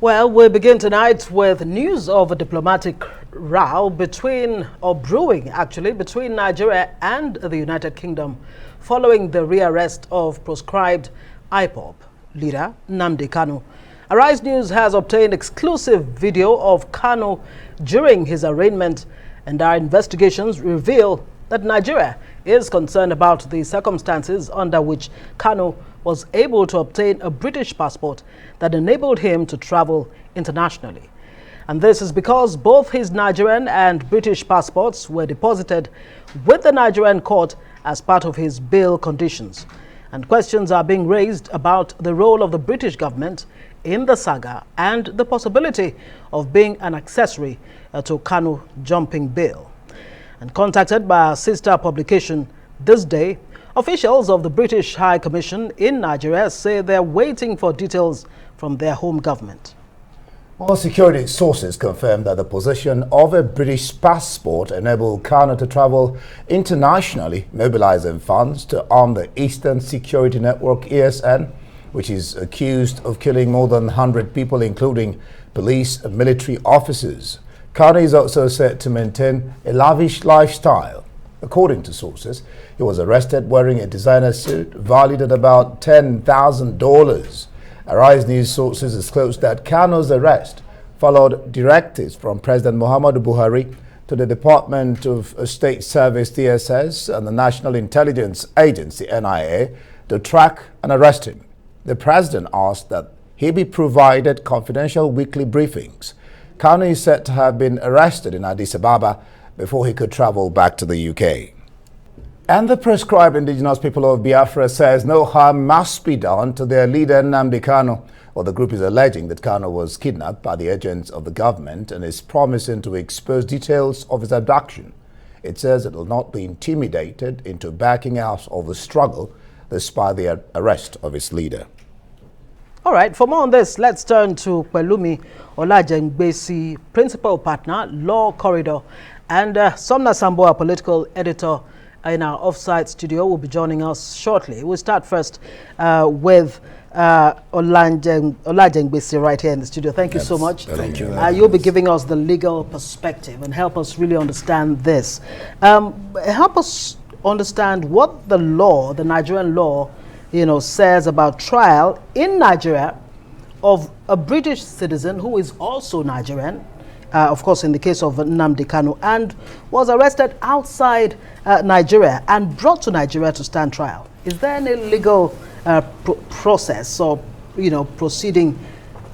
Well, we begin tonight with news of a diplomatic row brewing between Nigeria and the United Kingdom following the rearrest of proscribed IPOB leader Nnamdi Kanu. Arise News has obtained exclusive video of Kanu during his arraignment, and our investigations reveal that Nigeria is concerned about the circumstances under which Kanu was able to obtain a British passport that enabled him to travel internationally. And this is because both his Nigerian and British passports were deposited with the Nigerian court as part of his bail conditions. And questions are being raised about the role of the British government in the saga and the possibility of being an accessory to Kanu jumping bail. And contacted by our sister publication THISDAY, officials of the British High Commission in Nigeria say they're waiting for details from their home government. Well, security sources confirm that the possession of a British passport enabled Kanu to travel internationally, mobilizing funds to arm the Eastern Security Network (ESN), which is accused of killing more than 100 people, including police and military officers. Kanu is also said to maintain a lavish lifestyle. According to sources, he was arrested wearing a designer suit valued at about $10,000. Arise News sources disclosed that Kanu's arrest followed directives from President Muhammadu Buhari to the Department of State Service (DSS) and the National Intelligence Agency (NIA) to track and arrest him. The president asked that he be provided confidential weekly briefings. Kanu is said to have been arrested in Addis Ababa before he could travel back to the UK. And the proscribed indigenous people of Biafra says no harm must be done to their leader Nnamdi Kanu. Well, the group is alleging that Kanu was kidnapped by the agents of the government and is promising to expose details of his abduction. It says it will not be intimidated into backing out of the struggle despite the arrest of its leader. All right, for more on this, let's turn to Pelumi Olajengbesi, principal partner, Law Corridor, and Sumner Sambo, a political editor in our offsite studio, will be joining us shortly. We'll start first with Olajengbesi right here in the studio. Thank you so much. Thank you. You'll be giving us the legal perspective and help us really understand this. Help us understand what the law, the Nigerian law, says about trial in Nigeria of a British citizen who is also Nigerian, of course in the case of Nnamdi Kanu, and was arrested outside Nigeria and brought to Nigeria to stand trial. Is there any legal process or proceeding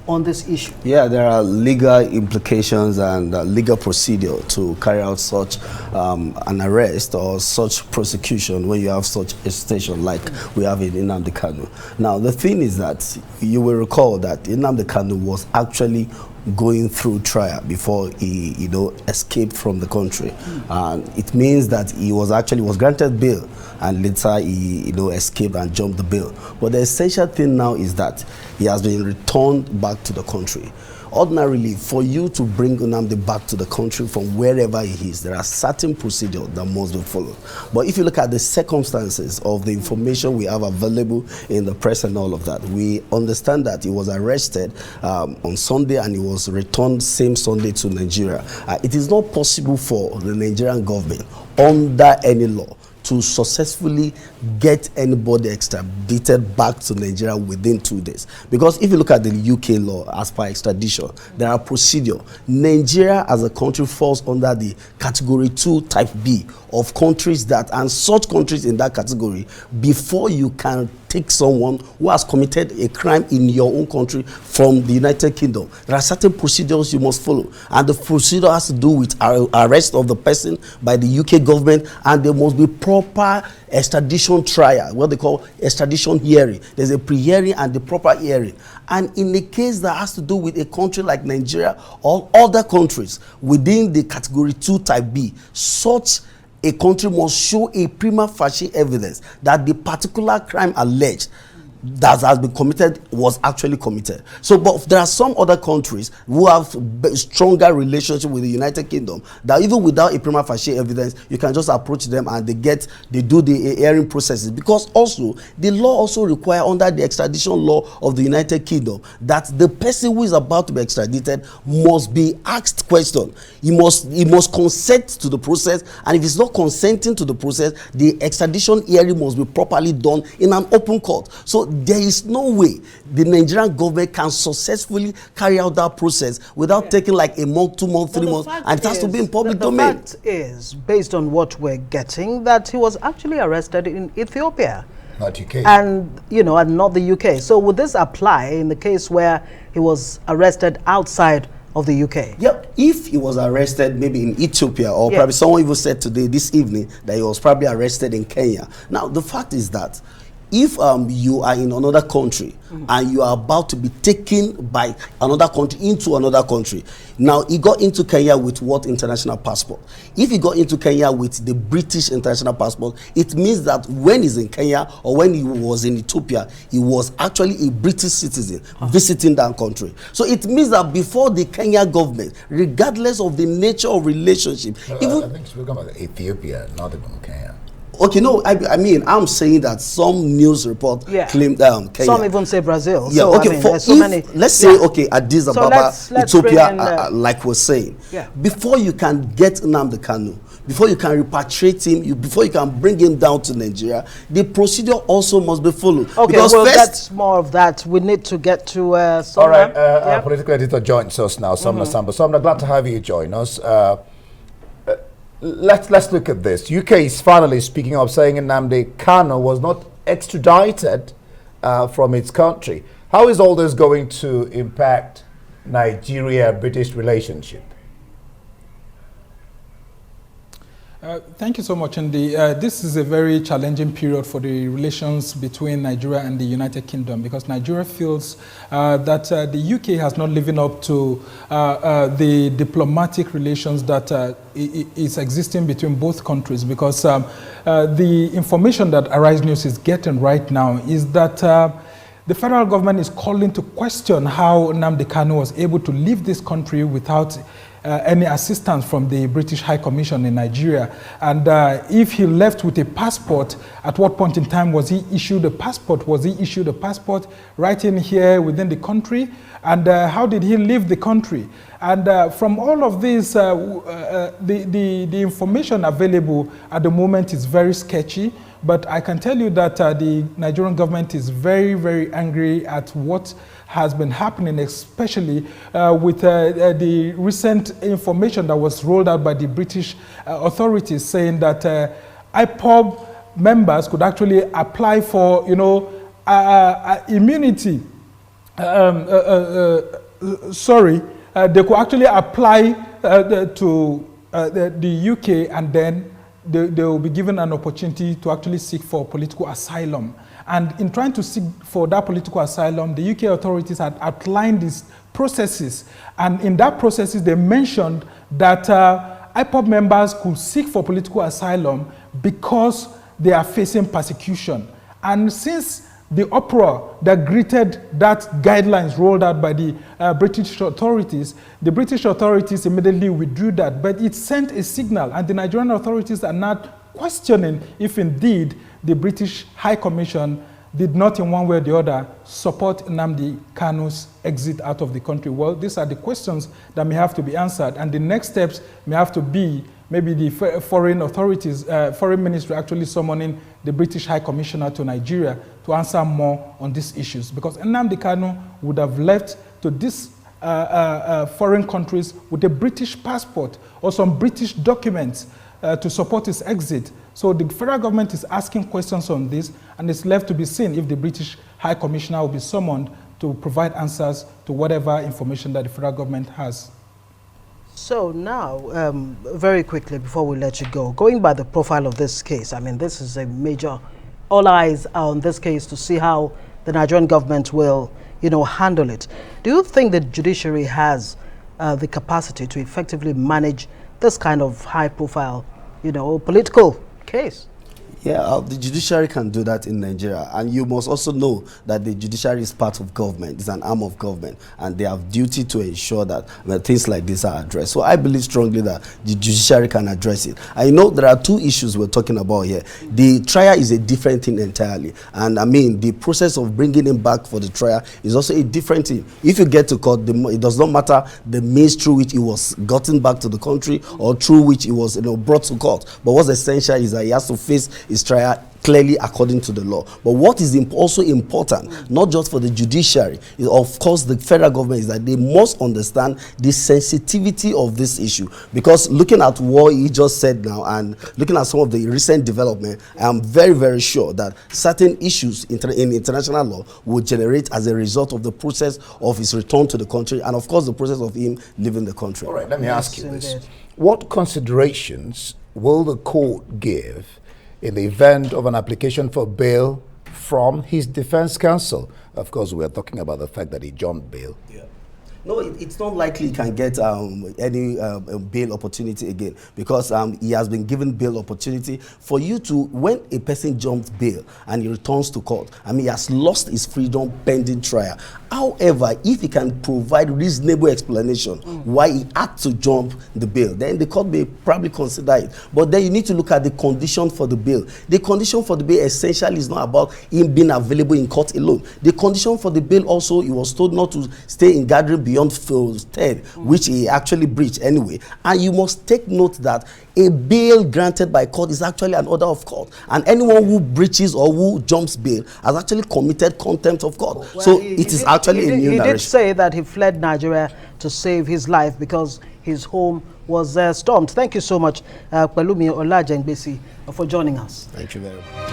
on this issue? Yeah, there are legal implications and legal procedure to carry out such an arrest or such prosecution when you have such a situation like we have in Nnamdi Kanu. Now, the thing is that you will recall that Nnamdi Kanu was actually going through trial before he escaped from the country. And it means that he was granted bail, and later he escaped and jumped the bail. But the essential thing now is that he has been returned back to the country. Ordinarily, for you to bring Nnamdi back to the country from wherever he is, there are certain procedures that must be followed. But if you look at the circumstances of the information we have available in the press and all of that, we understand that he was arrested on Sunday and he was returned same Sunday to Nigeria. It is not possible for the Nigerian government under any law to successfully get anybody extradited back to Nigeria within 2 days. Because if you look at the UK law, as per extradition, there are procedures. Nigeria as a country falls under the category 2 type B of countries and such countries in that category, before you can take someone who has committed a crime in your own country from the United Kingdom, there are certain procedures you must follow. And the procedure has to do with arrest of the person by the UK government, and there must be proper extradition trial, what they call extradition hearing. There's a pre-hearing and the proper hearing. And in a case that has to do with a country like Nigeria or other countries within the category 2 type B, such a country must show a prima facie evidence that the particular crime alleged that has been committed was actually committed. So, but there are some other countries who have stronger relationship with the United Kingdom that even without a prima facie evidence, you can just approach them and they do the hearing processes. Because also, the law also require under the extradition law of the United Kingdom that the person who is about to be extradited must be asked question. He must consent to the process, and if he's not consenting to the process, the extradition hearing must be properly done in an open court. So there is no way the Nigerian government can successfully carry out that process without taking like a month, 2 months, 3 months, and it has to be in public domain. The fact is, based on what we're getting, that he was actually arrested in Ethiopia. Not UK. And, and not the UK. So would this apply in the case where he was arrested outside of the UK? Yeah, if he was arrested maybe in Ethiopia, or probably someone even said this evening that he was probably arrested in Kenya. Now, the fact is that if you are in another country and you are about to be taken by another country into another country, now he got into Kenya with what international passport? If he got into Kenya with the British international passport, it means that when he's in Kenya or when he was in Ethiopia, he was actually a British citizen visiting that country. So it means that before the Kenya government, regardless of the nature of relationship, even I think we're talking about Ethiopia, not even Kenya. Okay, no, I mean, I'm saying that some news report claimed Kenya. Some even say Brazil. Yeah, so, okay, there's so many. Let's say, okay, Addis Ababa, let's Ethiopia, like we're saying, before you can get Nnamdi Kanu, before you can repatriate him, before you can bring him down to Nigeria, the procedure also must be followed. Okay, because well, that's more of that. We need to get to Sumner. All right, our political editor joins us now, Sumner Sambo. Sumner, glad to have you join us. Let's look at this. UK is finally speaking up, saying Nnamdi Kanu was not extradited from its country. How is all this going to impact Nigeria-British relationship? Thank you so much, Andy. This is a very challenging period for the relations between Nigeria and the United Kingdom, because Nigeria feels that the UK has not living up to the diplomatic relations that is existing between both countries, because the information that Arise News is getting right now is that the federal government is calling to question how Nnamdi Kanu was able to leave this country without any assistance from the British High Commission in Nigeria. And if he left with a passport, at what point in time was he issued a passport? Was he issued a passport right in here within the country? And how did he leave the country? And from all of this, the information available at the moment is very sketchy. But I can tell you that the Nigerian government is very, very angry at what has been happening, especially with the recent information that was rolled out by the British authorities, saying that IPOB members could actually apply for, immunity. They could actually apply to the UK, and then they will be given an opportunity to actually seek for political asylum. And in trying to seek for that political asylum, the UK authorities had outlined these processes. And in that processes, they mentioned that IPOB members could seek for political asylum because they are facing persecution. And since the uproar that greeted that guidelines rolled out by the British authorities immediately withdrew that. But it sent a signal, and the Nigerian authorities are not questioning if indeed the British High Commission did not in one way or the other support Nnamdi Kanu's exit out of the country. Well, these are the questions that may have to be answered, and the next steps may have to be maybe the foreign authorities, foreign ministry actually summoning the British High Commissioner to Nigeria to answer more on these issues. Because Nnamdi Kanu would have left to these foreign countries with a British passport or some British documents to support his exit. So the federal government is asking questions on this, and it's left to be seen if the British High Commissioner will be summoned to provide answers to whatever information that the federal government has. So now, very quickly before we let you go, going by the profile of this case, I mean, this is a major, all eyes are on this case to see how the Nigerian government will, handle it. Do you think the judiciary has the capacity to effectively manage this kind of high-profile, political case? Yeah, the judiciary can do that in Nigeria, and you must also know that the judiciary is part of government, it's an arm of government, and they have duty to ensure that things like this are addressed. So I believe strongly that the judiciary can address it. I know there are two issues we're talking about here. The trial is a different thing entirely, and I mean the process of bringing him back for the trial is also a different thing. If you get to court, it does not matter the means through which he was gotten back to the country or through which he was brought to court, but what's essential is that he has to face his trial clearly according to the law. But what is also important, not just for the judiciary, is of course the federal government, is that they must understand the sensitivity of this issue. Because looking at what he just said now and looking at some of the recent development, I am very, very sure that certain issues in international law will generate as a result of the process of his return to the country and of course the process of him leaving the country. All right, let me ask you this. What considerations will the court give in the event of an application for bail from his defense counsel? Of course, we're talking about the fact that he jumped bail. Yeah. No, it's not likely he can get any bail opportunity again, because he has been given bail opportunity. For you to, when a person jumps bail and he returns to court, I mean, he has lost his freedom pending trial. However, if he can provide reasonable explanation why he had to jump the bail, then the court may probably consider it. But then you need to look at the condition for the bail. The condition for the bail essentially is not about him being available in court alone. The condition for the bail also, he was told not to stay in gathering beyond 10, which he actually breached anyway. And you must take note that a bail granted by court is actually an order of court. And anyone who breaches or who jumps bail has actually committed contempt of court. Well, so it is actually a new narration. He did say that he fled Nigeria to save his life because his home was stormed. Thank you so much, Pelumi Olajengbesi, for joining us. Thank you very much.